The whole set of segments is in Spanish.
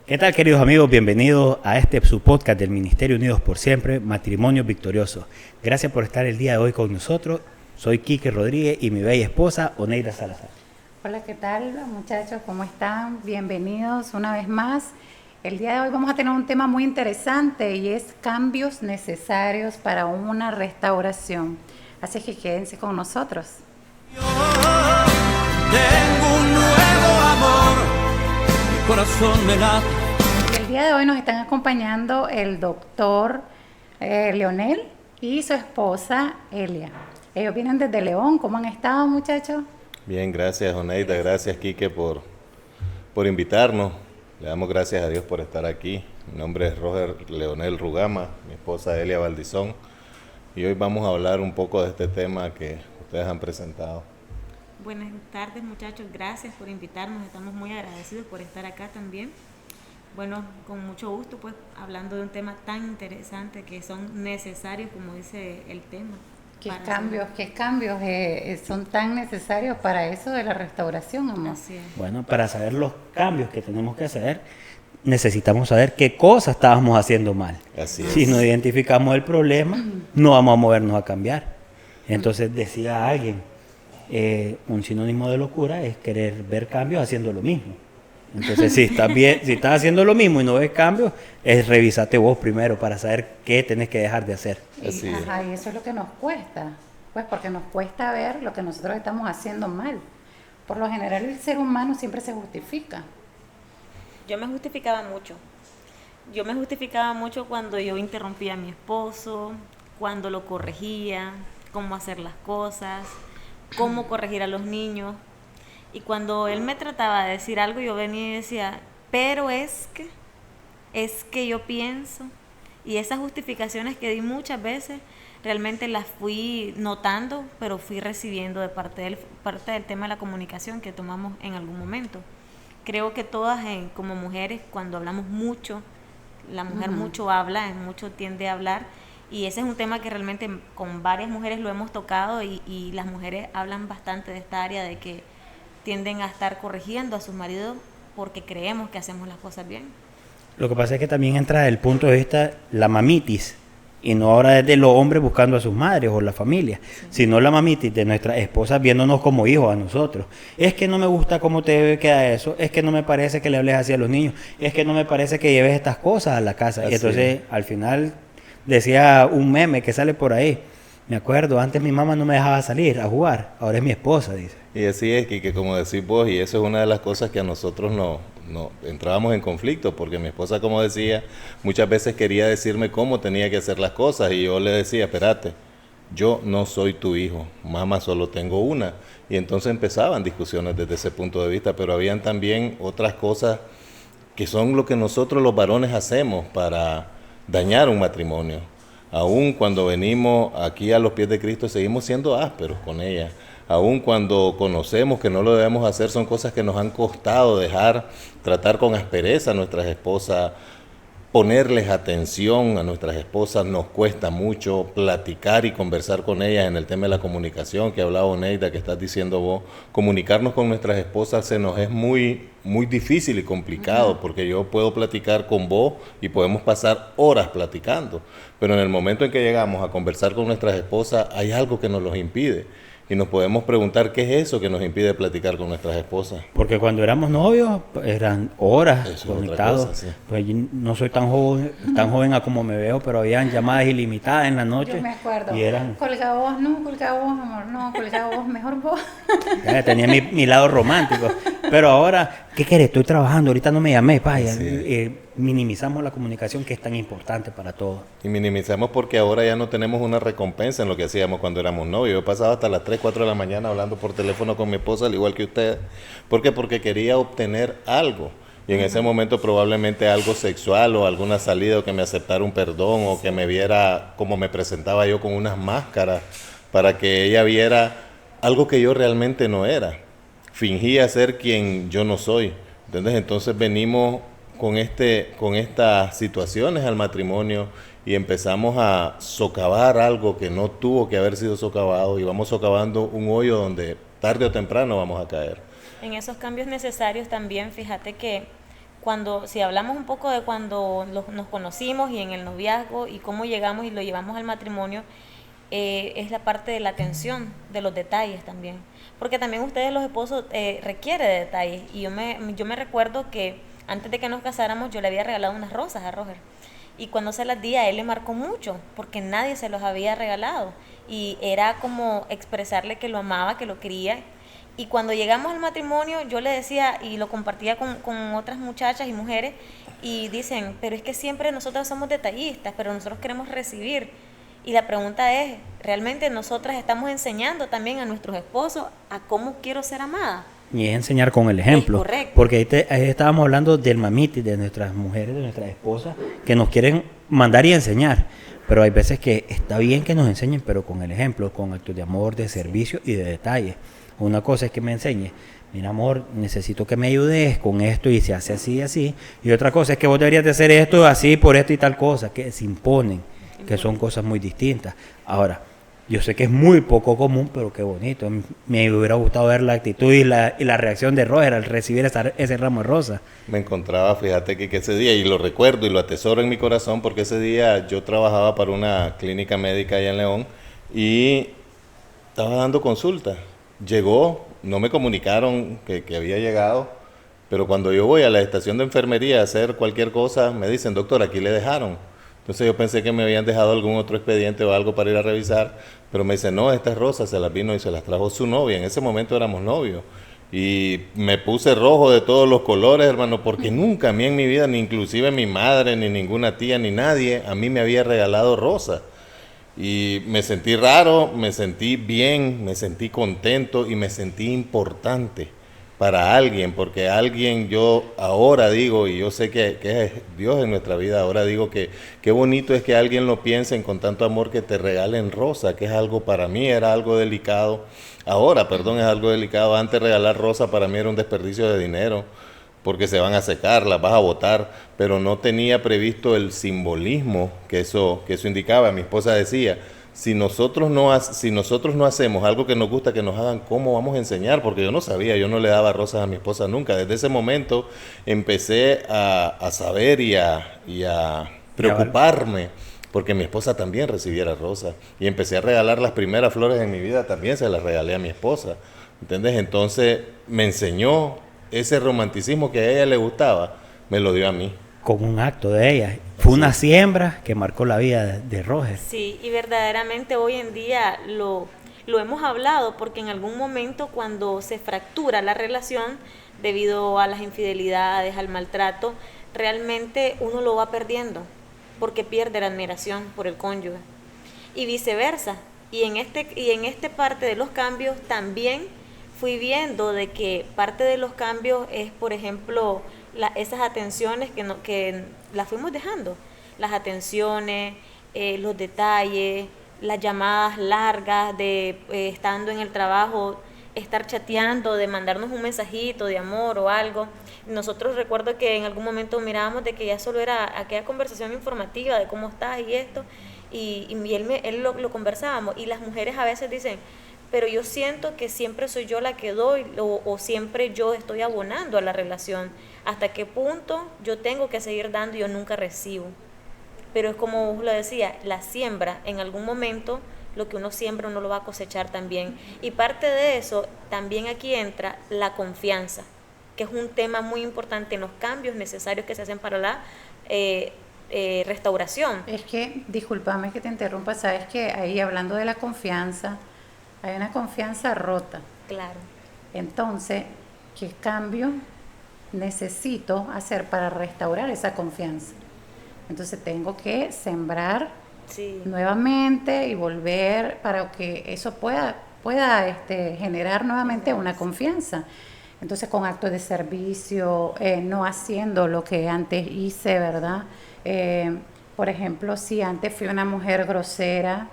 ¿Qué tal, queridos amigos? Bienvenidos a su podcast del Ministerio Unidos por Siempre, Matrimonios Victoriosos. Gracias por estar el día de hoy con nosotros. Soy Quique Rodríguez y mi bella esposa, Oneida Salazar. Hola, ¿qué tal, muchachos? ¿Cómo están? Bienvenidos una vez más. El día de hoy vamos a tener un tema muy interesante y es cambios necesarios para una restauración. Así que quédense con nosotros. Yo tengo un nuevo amor, mi corazón me late. El día de hoy nos están acompañando el doctor Leonel y su esposa Elia. Ellos vienen desde León. ¿Cómo han estado, muchachos? Bien, gracias Oneida, gracias Quique por invitarnos. Le damos gracias a Dios por estar aquí. Mi nombre es Roger Leonel Rugama, mi esposa Elia Valdizón. Y hoy vamos a hablar un poco de este tema que ustedes han presentado. Buenas tardes, muchachos, gracias por invitarnos, estamos muy agradecidos por estar acá también. Bueno, con mucho gusto, pues, hablando de un tema tan interesante que son necesarios, como dice el tema. ¿Qué cambios son tan necesarios para eso de la restauración, amor? Así es. Bueno, para saber los cambios que tenemos que hacer, necesitamos saber qué cosas estábamos haciendo mal. Así es. Si no identificamos el problema, no vamos a movernos a cambiar. Entonces decía alguien, un sinónimo de locura es querer ver cambios haciendo lo mismo. Entonces, si estás haciendo lo mismo y no ves cambios, revísate vos primero para saber qué tenés que dejar de hacer. Y eso es lo que nos cuesta, pues porque nos cuesta ver lo que nosotros estamos haciendo mal. Por lo general, el ser humano siempre se justifica. Yo me justificaba mucho cuando yo interrumpía a mi esposo, cuando lo corregía, cómo hacer las cosas, cómo corregir a los niños. Y cuando él me trataba de decir algo, yo venía y decía, pero es que yo pienso. Y esas justificaciones que di muchas veces, realmente las fui notando, pero fui recibiendo de parte del tema de la comunicación que tomamos en algún momento. Creo que todas como mujeres, cuando hablamos mucho, la mujer mucho habla, mucho tiende a hablar, y ese es un tema que realmente con varias mujeres lo hemos tocado y las mujeres hablan bastante de esta área de que tienden a estar corrigiendo a sus maridos porque creemos que hacemos las cosas bien. Lo que pasa es que también entra desde el punto de vista la mamitis, y no ahora desde los hombres buscando a sus madres o la familia, sino la mamitis de nuestras esposas viéndonos como hijos a nosotros. Es que no me gusta cómo te queda eso, es que no me parece que le hables así a los niños, es que no me parece que lleves estas cosas a la casa. Así. Y entonces al final decía un meme que sale por ahí, me acuerdo, antes mi mamá no me dejaba salir a jugar, ahora es mi esposa, dice. Y así es, que como decís vos, y eso es una de las cosas que a nosotros no entrábamos en conflicto, porque mi esposa, como decía, muchas veces quería decirme cómo tenía que hacer las cosas, y yo le decía, espérate, yo no soy tu hijo, mamá, solo tengo una. Y entonces empezaban discusiones desde ese punto de vista, pero habían también otras cosas que son lo que nosotros los varones hacemos para dañar un matrimonio. Aún cuando venimos aquí a los pies de Cristo, seguimos siendo ásperos con ella. Aún cuando conocemos que no lo debemos hacer, son cosas que nos han costado dejar, tratar con aspereza a nuestras esposas, ponerles atención a nuestras esposas, nos cuesta mucho platicar y conversar con ellas en el tema de la comunicación que hablaba Oneida, que estás diciendo vos. Comunicarnos con nuestras esposas se nos es muy, muy difícil y complicado, porque yo puedo platicar con vos y podemos pasar horas platicando, pero en el momento en que llegamos a conversar con nuestras esposas hay algo que nos los impide. Y nos podemos preguntar qué es eso que nos impide platicar con nuestras esposas. Porque cuando éramos novios, eran horas conectados. Cosa, sí. Pues yo no soy tan joven a como me veo, pero habían llamadas ilimitadas en la noche. Yo me acuerdo. Y eran... Colga vos, amor, no, colga vos, mejor vos. Ya tenía mi lado romántico. Pero ahora, ¿qué querés? Estoy trabajando, ahorita no me llamé, vaya. Minimizamos la comunicación, que es tan importante para todos. Y minimizamos porque ahora ya no tenemos una recompensa en lo que hacíamos cuando éramos novios. Yo pasaba hasta las 3, 4 de la mañana hablando por teléfono con mi esposa, al igual que ustedes. ¿Por qué? Porque quería obtener algo. Y en ese momento probablemente algo sexual o alguna salida, o que me aceptara un perdón, o que me viera como me presentaba yo con unas máscaras, para que ella viera algo que yo realmente no era. Fingía ser quien yo no soy. ¿Entendés? Entonces venimos con estas situaciones al matrimonio y empezamos a socavar algo que no tuvo que haber sido socavado, y vamos socavando un hoyo donde tarde o temprano vamos a caer. En esos cambios necesarios también, fíjate que si hablamos un poco de cuando nos conocimos y en el noviazgo y cómo llegamos y lo llevamos al matrimonio, es la parte de la atención, de los detalles también. Porque también ustedes los esposos requiere de detalles. Y yo me recuerdo que antes de que nos casáramos yo le había regalado unas rosas a Roger. Y cuando se las di a él le marcó mucho, porque nadie se los había regalado. Y era como expresarle que lo amaba, que lo quería. Y cuando llegamos al matrimonio yo le decía, y lo compartía con otras muchachas y mujeres, y dicen, pero es que siempre nosotros somos detallistas, pero nosotros queremos recibir. Y la pregunta es, ¿realmente nosotras estamos enseñando también a nuestros esposos a cómo quiero ser amada? Y es enseñar con el ejemplo. Correcto. Porque ahí estábamos hablando del mamiti, de nuestras mujeres, de nuestras esposas, que nos quieren mandar y enseñar. Pero hay veces que está bien que nos enseñen, pero con el ejemplo, con actos de amor, de servicio y de detalle. Una cosa es que me enseñe, mira amor, necesito que me ayudes con esto y se hace así y así. Y otra cosa es que vos deberías de hacer esto así por esto y tal cosa, que se imponen, que son cosas muy distintas. Ahora, yo sé que es muy poco común, pero qué bonito. Me hubiera gustado ver la actitud y la reacción de Roger al recibir ese ramo de rosa. Me encontraba, fíjate que ese día, y lo recuerdo y lo atesoro en mi corazón, porque ese día yo trabajaba para una clínica médica allá en León y estaba dando consulta. Llegó, no me comunicaron que había llegado, pero cuando yo voy a la estación de enfermería a hacer cualquier cosa, me dicen, doctor, aquí le dejaron. Entonces yo pensé que me habían dejado algún otro expediente o algo para ir a revisar, pero me dicen, no, estas rosas se las vino y se las trajo su novia. En ese momento éramos novios. Y me puse rojo de todos los colores, hermano, porque nunca a mí en mi vida, ni inclusive mi madre, ni ninguna tía, ni nadie, a mí me había regalado rosas. Y me sentí raro, me sentí bien, me sentí contento y me sentí importante para alguien, porque alguien, yo ahora digo, y yo sé que es Dios en nuestra vida, ahora digo que qué bonito es que alguien lo piensen con tanto amor que te regalen rosa, que es algo para mí, era algo delicado, ahora, perdón, es algo delicado, antes regalar rosa para mí era un desperdicio de dinero, porque se van a secar, las vas a botar, pero no tenía previsto el simbolismo que eso indicaba. Mi esposa decía, si nosotros no hacemos algo que nos gusta que nos hagan, ¿cómo vamos a enseñar? Porque yo no sabía, yo no le daba rosas a mi esposa nunca. Desde ese momento empecé a saber y a preocuparme porque mi esposa también recibiera rosas. Y empecé a regalar las primeras flores en mi vida, también se las regalé a mi esposa. ¿Entendés? Entonces me enseñó ese romanticismo que a ella le gustaba, me lo dio a mí. Con un acto de ella. Fue una siembra que marcó la vida de Roger. Sí, y verdaderamente hoy en día lo hemos hablado, porque en algún momento cuando se fractura la relación debido a las infidelidades, al maltrato, realmente uno lo va perdiendo, porque pierde la admiración por el cónyuge. Y viceversa. Y en este parte de los cambios también fui viendo de que parte de los cambios es, por ejemplo, esas atenciones que las fuimos dejando, las atenciones, los detalles, las llamadas largas de estando en el trabajo, estar chateando, de mandarnos un mensajito de amor o algo. Nosotros recuerdo que en algún momento mirábamos de que ya solo era aquella conversación informativa de cómo estás y esto, y él lo conversábamos, y las mujeres a veces dicen, pero yo siento que siempre soy yo la que doy o siempre yo estoy abonando a la relación. ¿Hasta qué punto yo tengo que seguir dando y yo nunca recibo? Pero es como vos lo decía, la siembra, en algún momento lo que uno siembra uno lo va a cosechar también. Y parte de eso, también aquí entra la confianza, que es un tema muy importante en los cambios necesarios que se hacen para la restauración. Es que, discúlpame que te interrumpa, sabes que ahí hablando de la confianza, hay una confianza rota. Claro. Entonces, ¿qué cambio necesito hacer para restaurar esa confianza? Entonces tengo que sembrar nuevamente y volver para que eso pueda generar nuevamente una confianza. Entonces, con actos de servicio, no haciendo lo que antes hice, ¿verdad? Por ejemplo, si antes fui una mujer grosera,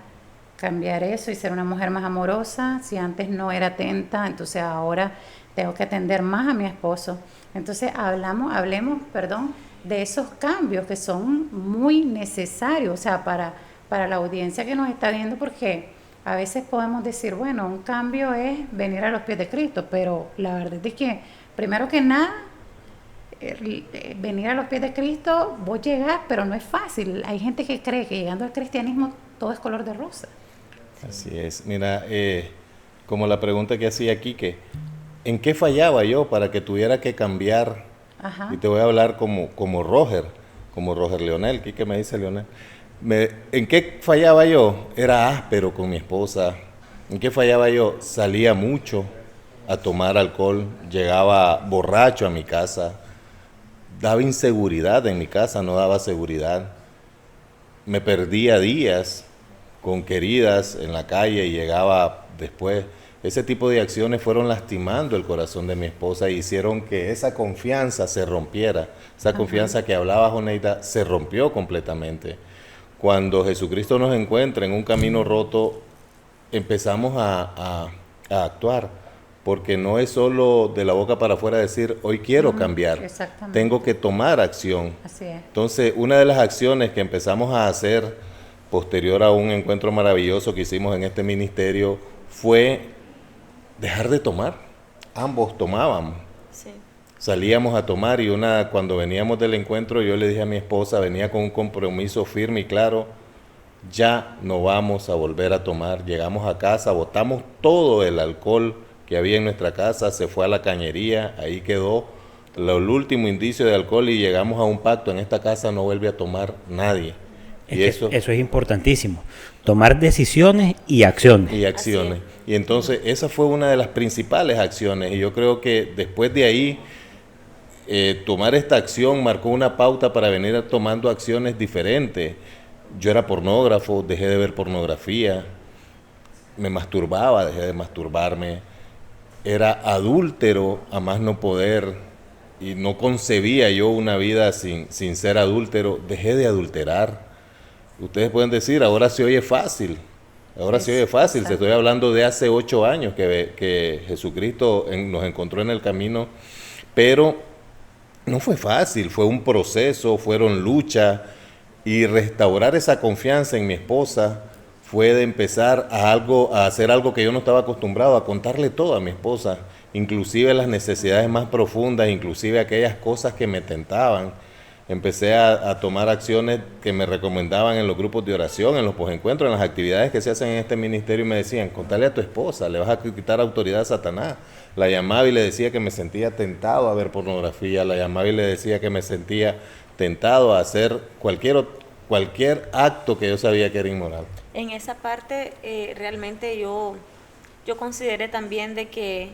cambiar eso y ser una mujer más amorosa. Si antes no era atenta, entonces ahora tengo que atender más a mi esposo. Entonces hablemos, de esos cambios que son muy necesarios, o sea, para la audiencia que nos está viendo, porque a veces podemos decir, bueno, un cambio es venir a los pies de Cristo, pero la verdad es que, primero que nada, venir a los pies de Cristo, vos llegás, pero no es fácil. Hay gente que cree que llegando al cristianismo todo es color de rosa. Así es. Mira, como la pregunta que hacía Quique, ¿en qué fallaba yo para que tuviera que cambiar? Ajá. Y te voy a hablar como Roger Leonel. Quique me dice Leonel. ¿En qué fallaba yo? Era áspero con mi esposa. ¿En qué fallaba yo? Salía mucho a tomar alcohol, llegaba borracho a mi casa, daba inseguridad en mi casa, no daba seguridad. Me perdía días con queridas en la calle y llegaba después. Ese tipo de acciones fueron lastimando el corazón de mi esposa y hicieron que esa confianza se rompiera. Esa confianza que hablaba Joneida se rompió completamente. Cuando Jesucristo nos encuentra en un camino roto, empezamos a actuar. Porque no es solo de la boca para afuera decir, hoy quiero cambiar. Exactamente. Tengo que tomar acción. Así es. Entonces, una de las acciones que empezamos a hacer posterior a un encuentro maravilloso que hicimos en este ministerio fue dejar de tomar. Ambos tomábamos. Sí. Salíamos a tomar y cuando veníamos del encuentro yo le dije a mi esposa, venía con un compromiso firme y claro, ya no vamos a volver a tomar. Llegamos a casa, botamos todo el alcohol que había en nuestra casa, se fue a la cañería, ahí quedó el último indicio de alcohol y llegamos a un pacto, en esta casa no vuelve a tomar nadie. Eso es importantísimo, tomar decisiones y acciones. Y acciones. Y entonces esa fue una de las principales acciones y yo creo que después de ahí tomar esta acción marcó una pauta para venir tomando acciones diferentes. Yo era pornógrafo, dejé de ver pornografía, me masturbaba, dejé de masturbarme. Era adúltero a más no poder y no concebía yo una vida sin ser adúltero. Dejé de adulterar. Ustedes pueden decir, ahora se oye fácil. Ahora se oye fácil. Se estoy hablando de hace 8 años que Jesucristo nos encontró en el camino. Pero no fue fácil, fue un proceso, fueron luchas. Y restaurar esa confianza en mi esposa fue de empezar a hacer algo que yo no estaba acostumbrado, a contarle todo a mi esposa, inclusive las necesidades más profundas, inclusive aquellas cosas que me tentaban. Empecé a tomar acciones que me recomendaban en los grupos de oración, en los posencuentros, en las actividades que se hacen en este ministerio y me decían, contale a tu esposa, le vas a quitar autoridad a Satanás. La llamaba y le decía que me sentía tentado a ver pornografía, la llamaba y le decía que me sentía tentado a hacer cualquier acto que yo sabía que era inmoral. En esa parte realmente yo consideré también de que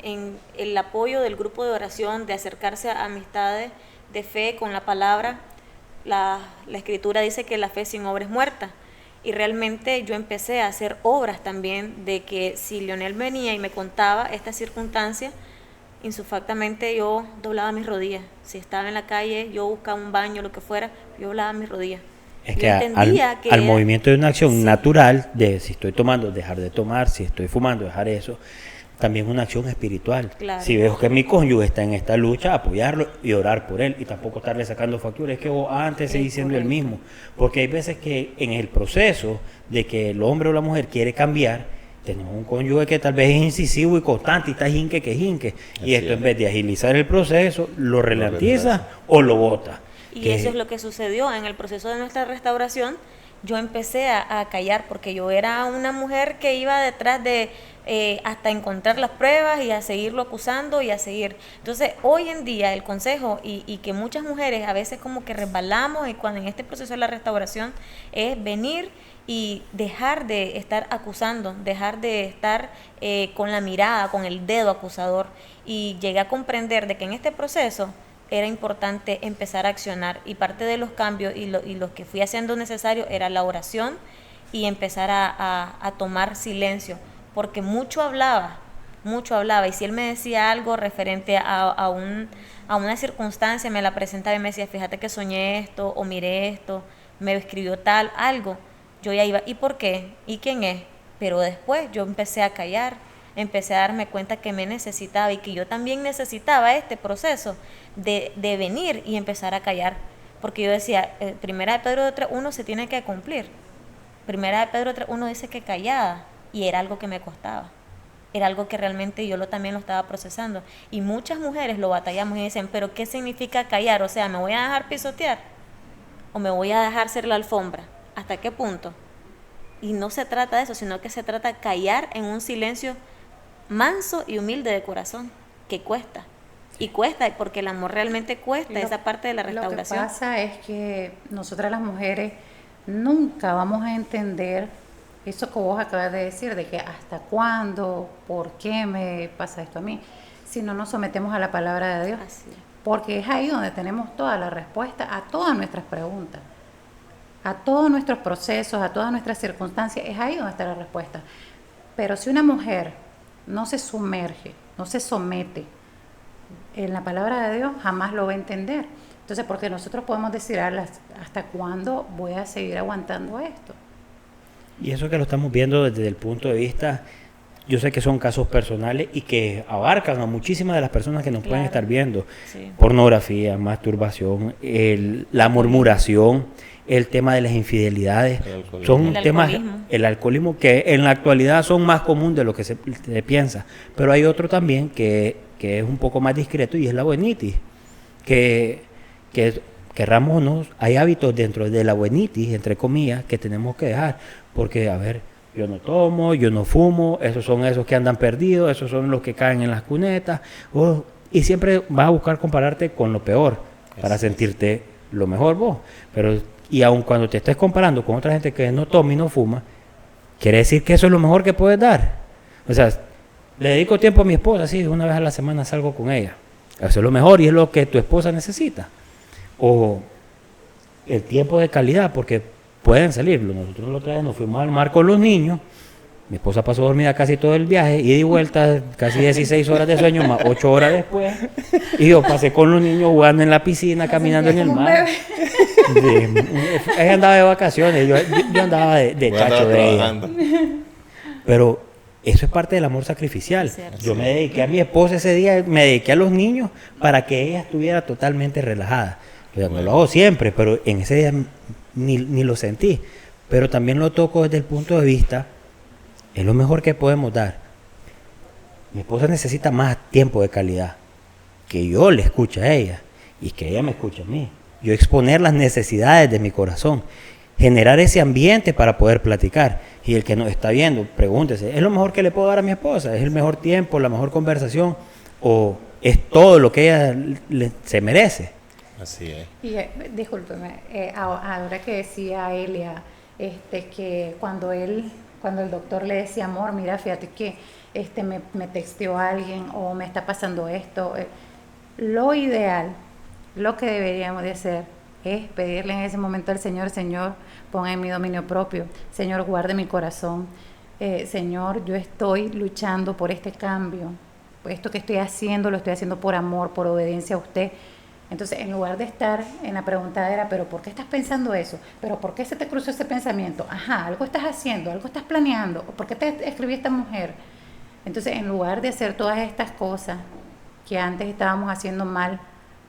en el apoyo del grupo de oración, de acercarse a amistades de fe con la palabra, la escritura dice que la fe sin obra es muerta. Y realmente yo empecé a hacer obras también de que si Leonel venía y me contaba esta circunstancia, insufactamente yo doblaba mis rodillas. Si estaba en la calle, yo buscaba un baño, lo que fuera, yo doblaba mis rodillas. Es que al movimiento de una acción natural, de si estoy tomando, dejar de tomar, si estoy fumando, dejar eso, también una acción espiritual. Claro. Si veo que mi cónyuge está en esta lucha, apoyarlo y orar por él y tampoco estarle sacando facturas, es que antes seguí siendo el mismo. Porque hay veces que en el proceso de que el hombre o la mujer quiere cambiar, tenemos un cónyuge que tal vez es incisivo y constante y está jinque que jinque. Y esto en vez de agilizar el proceso, lo ralentiza o lo bota. Y eso es lo que sucedió en el proceso de nuestra restauración. Yo empecé a callar porque yo era una mujer que iba detrás de hasta encontrar las pruebas y a seguirlo acusando y a seguir. Entonces, hoy en día el consejo y que muchas mujeres a veces como que resbalamos y cuando en este proceso de la restauración es venir y dejar de estar acusando, dejar de estar con la mirada, con el dedo acusador. Y llegué a comprender de que en este proceso era importante empezar a accionar y parte de los cambios y los que fui haciendo necesario era la oración y empezar a tomar silencio, porque mucho hablaba y si él me decía algo referente a una circunstancia, me la presentaba y me decía, fíjate que soñé esto o miré esto, me escribió algo, yo ya iba, ¿y por qué? ¿Y quién es? Pero después yo empecé a callar, empecé a darme cuenta que me necesitaba y que yo también necesitaba este proceso de venir y empezar a callar, porque yo decía, Primera de Pedro 3:1 se tiene que cumplir. Primera de Pedro 3:1 dice que callada, y era algo que me costaba. era algo que realmente yo también lo estaba procesando. Y muchas mujeres lo batallamos y dicen, pero ¿qué significa callar? O sea, ¿me voy a dejar pisotear? ¿O me voy a dejar ser la alfombra? ¿Hasta qué punto? Y no se trata de eso, sino que se trata de callar en un silencio manso y humilde de corazón, que cuesta. Y cuesta, porque el amor realmente cuesta, esa parte de la restauración. Lo que pasa es que nosotras las mujeres nunca vamos a entender eso que vos acabas de decir, de que hasta cuándo, por qué me pasa esto a mí, si no nos sometemos a la palabra de Dios. Así es. Porque es ahí donde tenemos toda la respuesta a todas nuestras preguntas, a todos nuestros procesos, a todas nuestras circunstancias, es ahí donde está la respuesta. Pero si una mujer no se sumerge, no se somete en la palabra de Dios, jamás lo va a entender. Entonces, porque nosotros podemos decir, ¿hasta cuándo voy a seguir aguantando esto? Y eso que lo estamos viendo desde el punto de vista, yo sé que son casos personales y que abarcan a muchísimas de las personas que nos pueden estar viendo. Sí. Pornografía, masturbación, la murmuración, el tema de las infidelidades. Son temas, el alcoholismo, que en la actualidad son más común de lo que se piensa. Pero hay otro también que es un poco más discreto y es la buenitis. Que querramos o no, hay hábitos dentro de la buenitis, entre comillas, que tenemos que dejar. Porque, a ver, yo no tomo, yo no fumo, esos son esos que andan perdidos, esos son los que caen en las cunetas. Y siempre vas a buscar compararte con lo peor para sentirte lo mejor vos. Y aun cuando te estés comparando con otra gente que no toma y no fuma, quiere decir que eso es lo mejor que puedes dar. O sea, le dedico tiempo a mi esposa, sí, una vez a la semana salgo con ella. Eso es lo mejor y es lo que tu esposa necesita. O el tiempo de calidad, porque pueden salir. Nosotros la otra vez nos fuimos al mar con los niños. Mi esposa pasó dormida casi todo el viaje, ida y vuelta, casi 16 horas de sueño, más 8 horas después. Y yo pasé con los niños jugando en la piscina, caminando en el mar. Ella andaba de vacaciones, yo andaba de chacho de ella. Pero eso es parte del amor sacrificial. Yo me dediqué a mi esposa ese día, me dediqué a los niños para que ella estuviera totalmente relajada. O sea, no lo hago siempre, pero en ese día ni lo sentí. Pero también lo toco desde el punto de vista, es lo mejor que podemos dar. Mi esposa necesita más tiempo de calidad, que yo le escuche a ella y que ella me escuche a mí. Yo exponer las necesidades de mi corazón, generar ese ambiente para poder platicar. Y el que nos está viendo, pregúntese, ¿es lo mejor que le puedo dar a mi esposa? ¿Es el mejor tiempo, la mejor conversación? ¿O es todo lo que ella se merece? Así es. Y discúlpeme, ahora que decía Elia, que cuando el doctor le decía, amor, mira, fíjate que me texteó alguien o me está pasando esto, lo ideal, lo que deberíamos de hacer es pedirle en ese momento al Señor, Señor, ponga en mi dominio propio, Señor, guarde mi corazón, Señor, yo estoy luchando por este cambio, esto que estoy haciendo, lo estoy haciendo por amor, por obediencia a usted. Entonces, en lugar de estar en la preguntadera, pero ¿por qué estás pensando eso? ¿Pero por qué se te cruzó ese pensamiento? Ajá, algo estás haciendo, algo estás planeando. ¿Por qué te escribí esta mujer? Entonces, en lugar de hacer todas estas cosas que antes estábamos haciendo mal,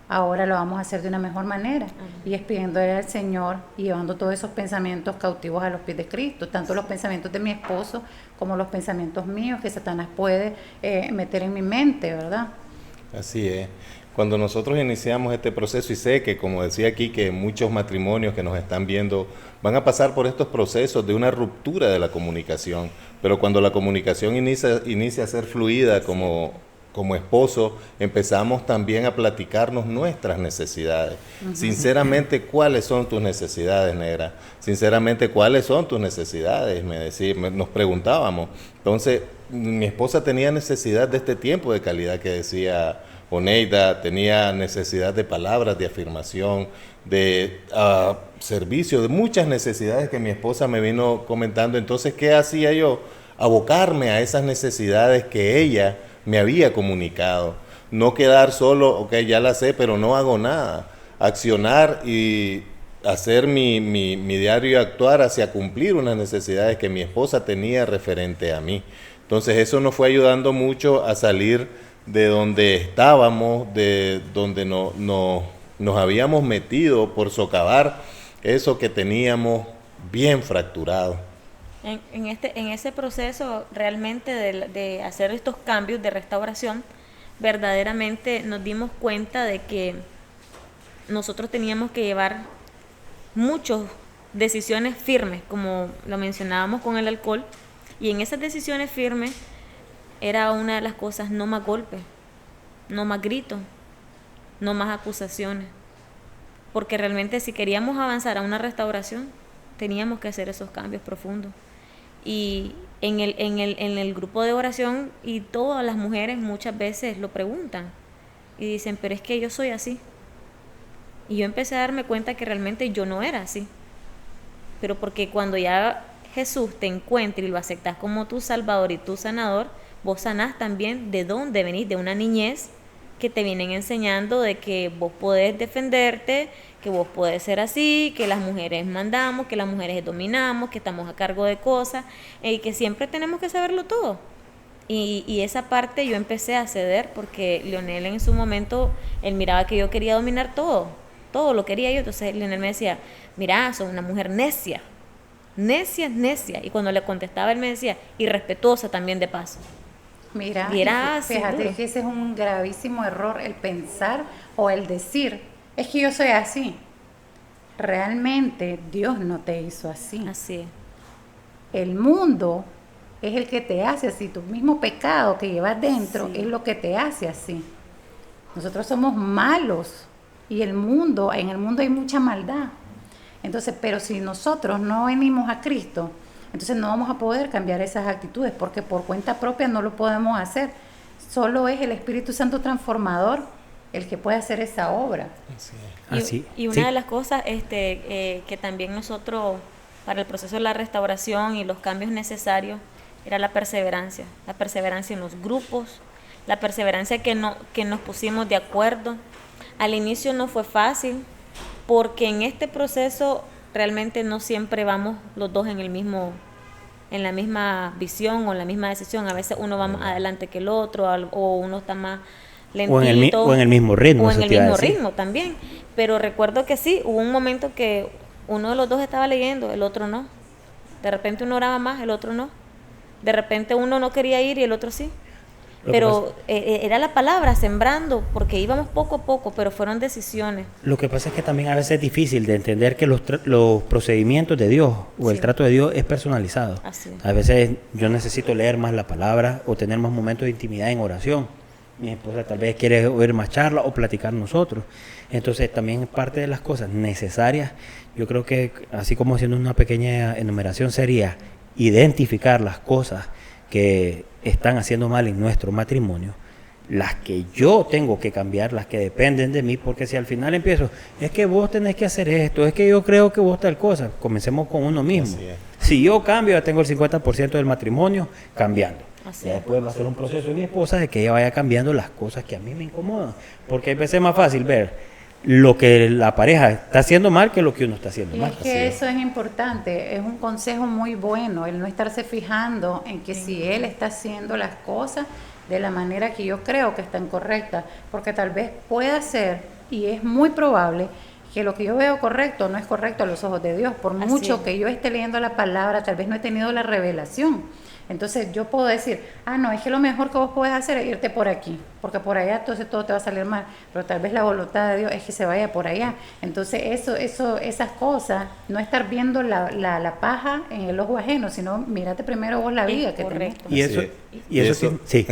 ahora lo vamos a hacer de una mejor manera. Y es pidiéndole al Señor y llevando todos esos pensamientos cautivos a los pies de Cristo, tanto los pensamientos de mi esposo como los pensamientos míos que Satanás puede meter en mi mente, ¿verdad? Así es. Cuando nosotros iniciamos este proceso, y sé que, como decía aquí, que muchos matrimonios que nos están viendo van a pasar por estos procesos de una ruptura de la comunicación, pero cuando la comunicación inicia a ser fluida como esposo, empezamos también a platicarnos nuestras necesidades. Sinceramente, ¿cuáles son tus necesidades, negra? Sinceramente, ¿cuáles son tus necesidades? Nos preguntábamos. Entonces, mi esposa tenía necesidad de este tiempo de calidad que decía Oneida, tenía necesidad de palabras de afirmación, de servicio, de muchas necesidades que mi esposa me vino comentando. Entonces, ¿qué hacía yo? Abocarme a esas necesidades que ella me había comunicado. No quedar solo, ok, ya la sé, pero no hago nada. Accionar y hacer mi diario actuar hacia cumplir unas necesidades que mi esposa tenía referente a mí. Entonces, eso nos fue ayudando mucho a salir de donde estábamos, de donde nos habíamos metido por socavar eso que teníamos bien fracturado. En ese proceso realmente de hacer estos cambios de restauración, verdaderamente nos dimos cuenta de que nosotros teníamos que llevar muchas decisiones firmes, como lo mencionábamos con el alcohol, y en esas decisiones firmes era una de las cosas: no más golpes, no más gritos, no más acusaciones, porque realmente si queríamos avanzar a una restauración teníamos que hacer esos cambios profundos. Y en el grupo de oración, y todas las mujeres muchas veces lo preguntan y dicen, pero es que yo soy así. Y yo empecé a darme cuenta que realmente yo no era así, pero porque cuando ya Jesús te encuentra y lo aceptas como tu Salvador y tu sanador, vos sanás también de dónde venís, de una niñez que te vienen enseñando de que vos podés defenderte, que vos podés ser así, que las mujeres mandamos, que las mujeres dominamos, que estamos a cargo de cosas, y que siempre tenemos que saberlo todo. Y esa parte yo empecé a ceder, porque Leonel en su momento, él miraba que yo quería dominar todo lo quería yo. Entonces Leonel me decía, mira, sos una mujer necia, necia. Y cuando le contestaba, él me decía, y respetuosa también de paso. Mira, Y era fíjate seguro. que ese es un gravísimo error, el pensar o el decir, es que yo soy así. Realmente Dios no te hizo así. Así es. El mundo es el que te hace así, tu mismo pecado que llevas dentro Sí. es lo que te hace así. Nosotros somos malos y en el mundo hay mucha maldad. Entonces, pero si nosotros no venimos a Cristo, entonces no vamos a poder cambiar esas actitudes, porque por cuenta propia no lo podemos hacer. Solo es el Espíritu Santo transformador el que puede hacer esa obra. Y una de las cosas que también nosotros, para el proceso de la restauración y los cambios necesarios, era la perseverancia en los grupos, la perseverancia que nos pusimos de acuerdo. Al inicio no fue fácil, porque en este proceso realmente no siempre vamos los dos en la misma visión o en la misma decisión. A veces uno va más adelante que el otro, o uno está más lentito. O en el mismo ritmo. O en eso el te iba a mismo decir. ritmo también. Pero recuerdo que sí, hubo un momento que uno de los dos estaba leyendo, el otro no. De repente uno oraba más, el otro no. De repente uno no quería ir y el otro sí. Pero era la palabra, sembrando, porque íbamos poco a poco, pero fueron decisiones. Lo que pasa es que también a veces es difícil de entender que los procedimientos de Dios o el Sí. trato de Dios es personalizado. Así es. A veces yo necesito leer más la palabra o tener más momentos de intimidad en oración. Mi esposa tal vez quiere oír más charla o platicar nosotros. Entonces también parte de las cosas necesarias, yo creo que así como haciendo una pequeña enumeración sería identificar las cosas que están haciendo mal en nuestro matrimonio, las que yo tengo que cambiar, las que dependen de mí, porque si al final empiezo, es que vos tenés que hacer esto, es que yo creo que vos tal cosa, comencemos con uno mismo. Así es. Si yo cambio, ya tengo el 50% del matrimonio cambiando. Así Ya es. después va a ser un proceso de mi esposa de que ella vaya cambiando las cosas que a mí me incomodan, porque a veces es más fácil ver lo que la pareja está haciendo mal que lo que uno está haciendo Y mal. es que eso es importante, es un consejo muy bueno, el no estarse fijando en que si él está haciendo las cosas de la manera que yo creo que están correctas, porque tal vez pueda ser, y es muy probable, que lo que yo veo correcto no es correcto a los ojos de Dios, por Así mucho es. que yo esté leyendo la palabra, tal vez no he tenido la revelación. Entonces yo puedo decir, no, es que lo mejor que vos podés hacer es irte por aquí, porque por allá entonces todo te va a salir mal, pero tal vez la voluntad de Dios es que se vaya por allá. Entonces esas cosas, no estar viendo la paja en el ojo ajeno, sino mírate primero vos la vida Es que tenés. correcto. Y Así eso, es. y eso sí.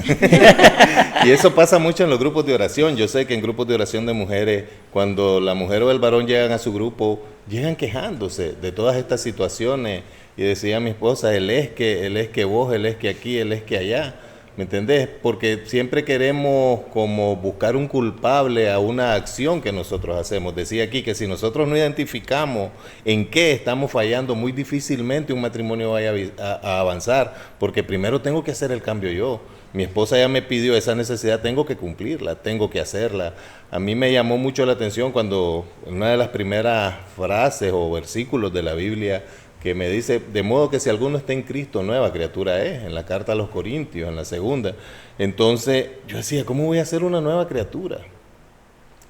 Y eso pasa mucho en los grupos de oración. Yo sé que en grupos de oración de mujeres, cuando la mujer o el varón llegan a su grupo, llegan quejándose de todas estas situaciones. Y decía mi esposa, él es que vos, él es que aquí, él es que allá. ¿Me entendés? Porque siempre queremos como buscar un culpable a una acción que nosotros hacemos. Decía aquí que si nosotros no identificamos en qué estamos fallando, muy difícilmente un matrimonio vaya a avanzar, porque primero tengo que hacer el cambio yo. Mi esposa ya me pidió esa necesidad, tengo que cumplirla, tengo que hacerla. A mí me llamó mucho la atención cuando una de las primeras frases o versículos de la Biblia que me dice, de modo que si alguno está en Cristo, nueva criatura es, en la carta a los Corintios, en la segunda. Entonces yo decía, ¿cómo voy a ser una nueva criatura?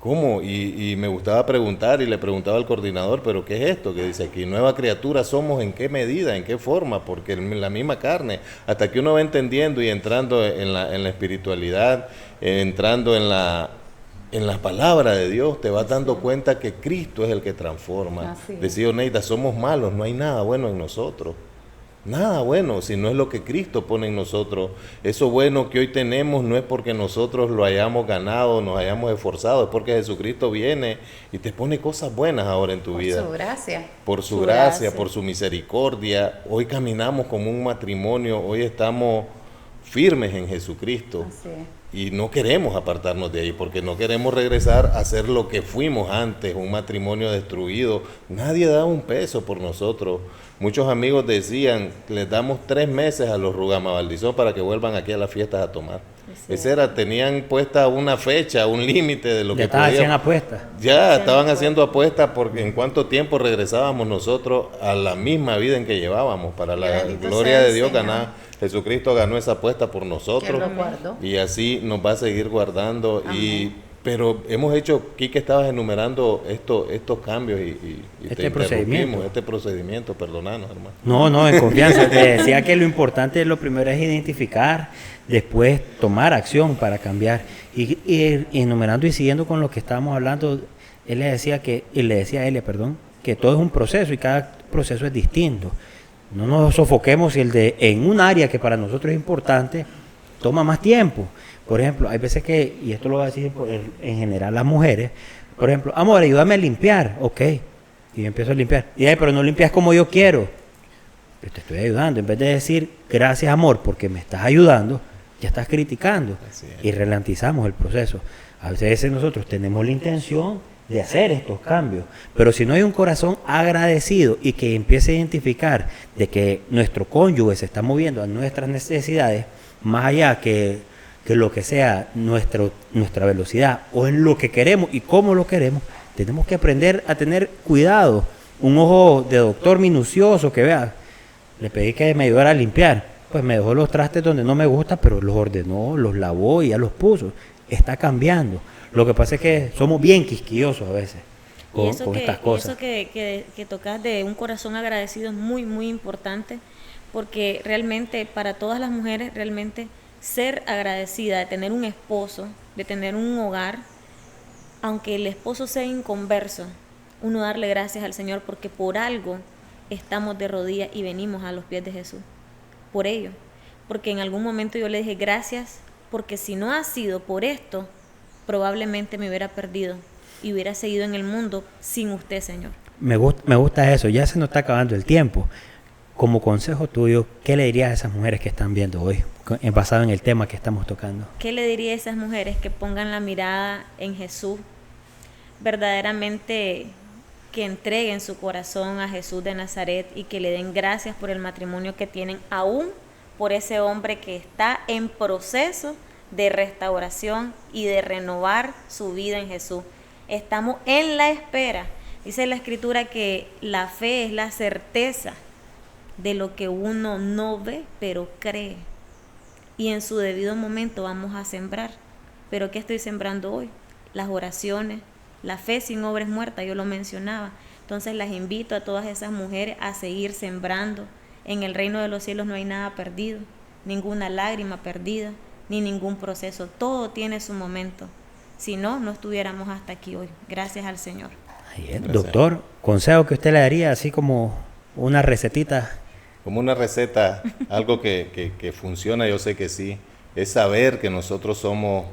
¿Cómo? Y me gustaba preguntar y le preguntaba al coordinador, ¿pero qué es esto? Que dice aquí, nueva criatura somos, ¿en qué medida, en qué forma? Porque en la misma carne, hasta que uno va entendiendo y entrando en la espiritualidad, entrando en la palabra de Dios, te vas dando cuenta que Cristo es el que transforma. Decía Oneida, somos malos, no hay nada bueno en nosotros. Nada bueno, si no es lo que Cristo pone en nosotros. Eso bueno que hoy tenemos no es porque nosotros lo hayamos ganado, nos hayamos esforzado, es porque Jesucristo viene y te pone cosas buenas ahora en tu vida. Por su gracia. Por su gracia, por su misericordia. Hoy caminamos como un matrimonio, hoy estamos firmes en Jesucristo. Así es. Y no queremos apartarnos de ahí, porque no queremos regresar a ser lo que fuimos antes, un matrimonio destruido. Nadie da un peso por nosotros. Muchos amigos decían, les damos 3 meses a los Rugamavaldizón para que vuelvan aquí a las fiestas a tomar. Tenían puesta una fecha, un límite de lo que podían. Ya estaban apuestas. Ya estaban haciendo apuestas porque en cuánto tiempo regresábamos nosotros a la misma vida en que llevábamos. Para la gloria de Dios ganar. Jesucristo ganó esa apuesta por nosotros y así nos va a seguir guardando. Pero hemos hecho, Quique, estabas enumerando estos cambios y este procedimiento, perdonanos, hermano. No, en confianza. Te decía que lo importante, lo primero es identificar, después tomar acción para cambiar. Y enumerando y siguiendo con lo que estábamos hablando, él le decía a Elia, que todo es un proceso y cada proceso es distinto. No nos sofoquemos si en un área que para nosotros es importante toma más tiempo. Por ejemplo, hay veces que, y esto lo voy a decir en general las mujeres, por ejemplo, amor, ayúdame a limpiar, ok, y yo empiezo a limpiar, pero no limpias como yo quiero, pero te estoy ayudando, en vez de decir gracias amor porque me estás ayudando, ya estás criticando y ralentizamos el proceso. A veces nosotros tenemos la intención de hacer estos cambios, pero si no hay un corazón agradecido y que empiece a identificar de que nuestro cónyuge se está moviendo a nuestras necesidades, más allá que lo que sea nuestra velocidad o en lo que queremos y cómo lo queremos, tenemos que aprender a tener cuidado, un ojo de doctor minucioso que vea, le pedí que me ayudara a limpiar, pues me dejó los trastes donde no me gusta, pero los ordenó, los lavó y ya los puso, está cambiando. Lo que pasa es que somos bien quisquillosos a veces con estas cosas. Y eso que tocas de un corazón agradecido es muy, muy importante, porque realmente para todas las mujeres, realmente ser agradecida de tener un esposo, de tener un hogar, aunque el esposo sea inconverso, uno darle gracias al Señor porque por algo estamos de rodillas y venimos a los pies de Jesús. Por ello, porque en algún momento yo le dije gracias, porque si no ha sido por esto, probablemente me hubiera perdido y hubiera seguido en el mundo sin usted, Señor. Me gusta eso, ya se nos está acabando el tiempo. Como consejo tuyo, ¿qué le dirías a esas mujeres que están viendo hoy, basado en el tema que estamos tocando? ¿Qué le diría a esas mujeres que pongan la mirada en Jesús? Verdaderamente que entreguen su corazón a Jesús de Nazaret y que le den gracias por el matrimonio que tienen, aún por ese hombre que está en proceso de restauración y de renovar su vida en Jesús. Estamos en la espera. Dice la Escritura que la fe es la certeza de lo que uno no ve, pero cree. Y en su debido momento vamos a sembrar. ¿Pero qué estoy sembrando hoy? Las oraciones, la fe sin obra es muerta, yo lo mencionaba. Entonces las invito a todas esas mujeres a seguir sembrando. En el reino de los cielos no hay nada perdido, ninguna lágrima perdida, ni ningún proceso. Todo tiene su momento. Si no, no estuviéramos hasta aquí hoy. Gracias al Señor. Doctor, consejo que usted le daría, así como una recetita. Como una receta, algo que funciona, yo sé que sí, es saber que nosotros somos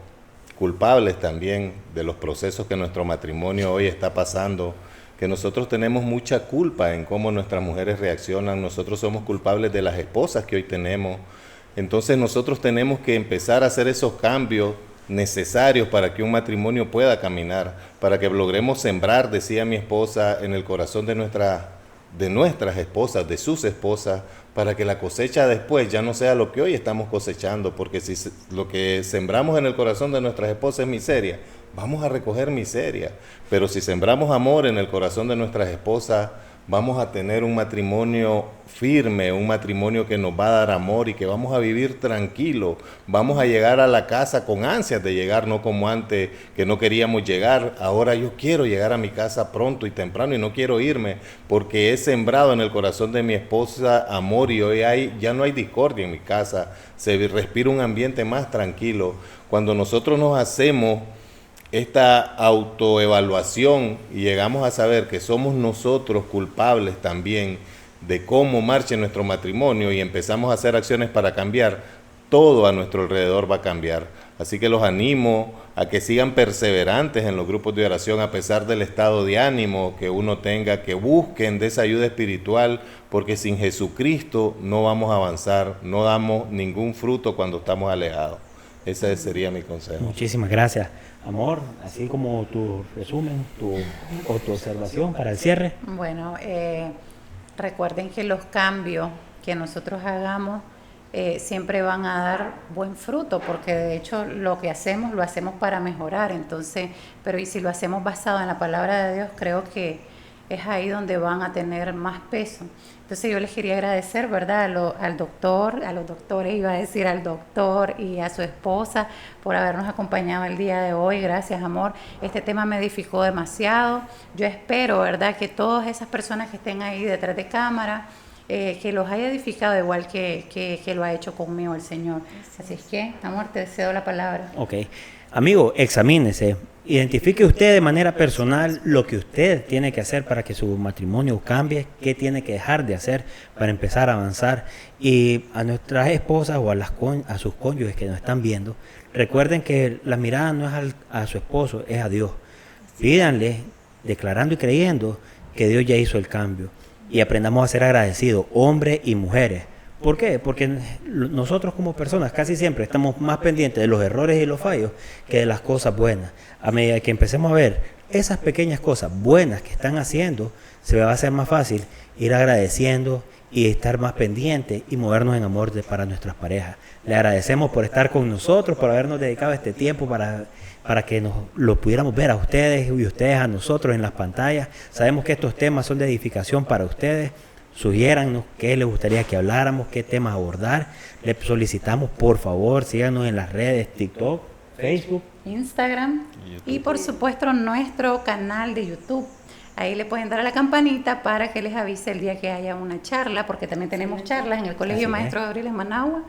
culpables también de los procesos que nuestro matrimonio hoy está pasando, que nosotros tenemos mucha culpa en cómo nuestras mujeres reaccionan, nosotros somos culpables de las esposas que hoy tenemos. Entonces nosotros tenemos que empezar a hacer esos cambios necesarios para que un matrimonio pueda caminar, para que logremos sembrar, decía mi esposa, en el corazón de nuestras esposas, de sus esposas, para que la cosecha después ya no sea lo que hoy estamos cosechando, porque si lo que sembramos en el corazón de nuestras esposas es miseria, vamos a recoger miseria, pero si sembramos amor en el corazón de nuestras esposas, vamos a tener un matrimonio firme, un matrimonio que nos va a dar amor y que vamos a vivir tranquilo. Vamos a llegar a la casa con ansias de llegar, no como antes que no queríamos llegar. Ahora yo quiero llegar a mi casa pronto y temprano y no quiero irme porque he sembrado en el corazón de mi esposa amor y hoy ya no hay discordia en mi casa. Se respira un ambiente más tranquilo. Cuando nosotros nos hacemos esta autoevaluación y llegamos a saber que somos nosotros culpables también de cómo marche nuestro matrimonio y empezamos a hacer acciones para cambiar, todo a nuestro alrededor va a cambiar. Así que los animo a que sigan perseverantes en los grupos de oración a pesar del estado de ánimo que uno tenga, que busquen de esa ayuda espiritual, porque sin Jesucristo no vamos a avanzar, no damos ningún fruto cuando estamos alejados. Ese sería mi consejo. Muchísimas gracias, amor. Así como tu resumen, tu observación para el cierre. Bueno, recuerden que los cambios que nosotros hagamos siempre van a dar buen fruto, porque de hecho lo que hacemos, lo hacemos para mejorar. Entonces, pero y si lo hacemos basado en la palabra de Dios, creo que es ahí donde van a tener más peso. Entonces yo les quería agradecer, ¿verdad? Al doctor, a los doctores, iba a decir al doctor y a su esposa por habernos acompañado el día de hoy. Gracias, amor. Este tema me edificó demasiado. Yo espero, ¿verdad?, que todas esas personas que estén ahí detrás de cámara, que los haya edificado igual que lo ha hecho conmigo el Señor. Así es que, amor, te cedo la palabra. Ok. Amigo, examínese. Identifique usted de manera personal lo que usted tiene que hacer para que su matrimonio cambie, qué tiene que dejar de hacer para empezar a avanzar. Y a nuestras esposas o a sus cónyuges que nos están viendo, recuerden que la mirada no es a su esposo, es a Dios. Pídanle, declarando y creyendo que Dios ya hizo el cambio. Y aprendamos a ser agradecidos, hombres y mujeres. ¿Por qué? Porque nosotros como personas casi siempre estamos más pendientes de los errores y los fallos que de las cosas buenas. A medida que empecemos a ver esas pequeñas cosas buenas que están haciendo, se va a hacer más fácil ir agradeciendo y estar más pendientes y movernos en amor para nuestras parejas. Le agradecemos por estar con nosotros, por habernos dedicado este tiempo para que nos lo pudiéramos ver a ustedes y ustedes a nosotros en las pantallas. Sabemos que estos temas son de edificación para ustedes. Sugiérannos qué les gustaría que habláramos, qué temas abordar. Les solicitamos, por favor, síganos en las redes TikTok, Facebook, Instagram y por supuesto nuestro canal de YouTube. Ahí le pueden dar a la campanita para que les avise el día que haya una charla, porque también tenemos charlas en el Colegio Maestro Gabriel en Managua,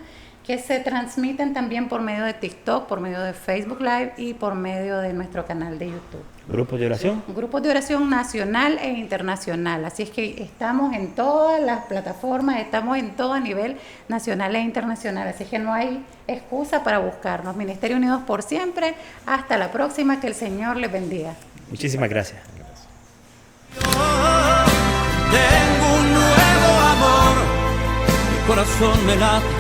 que se transmiten también por medio de TikTok, por medio de Facebook Live y por medio de nuestro canal de YouTube. ¿Grupos de oración? Grupos de oración nacional e internacional. Así es que estamos en todas las plataformas, estamos en todo a nivel nacional e internacional. Así es que no hay excusa para buscarnos. Ministerio Unidos por Siempre. Hasta la próxima. Que el Señor les bendiga. Muchísimas gracias. Tengo un nuevo amor, mi corazón me late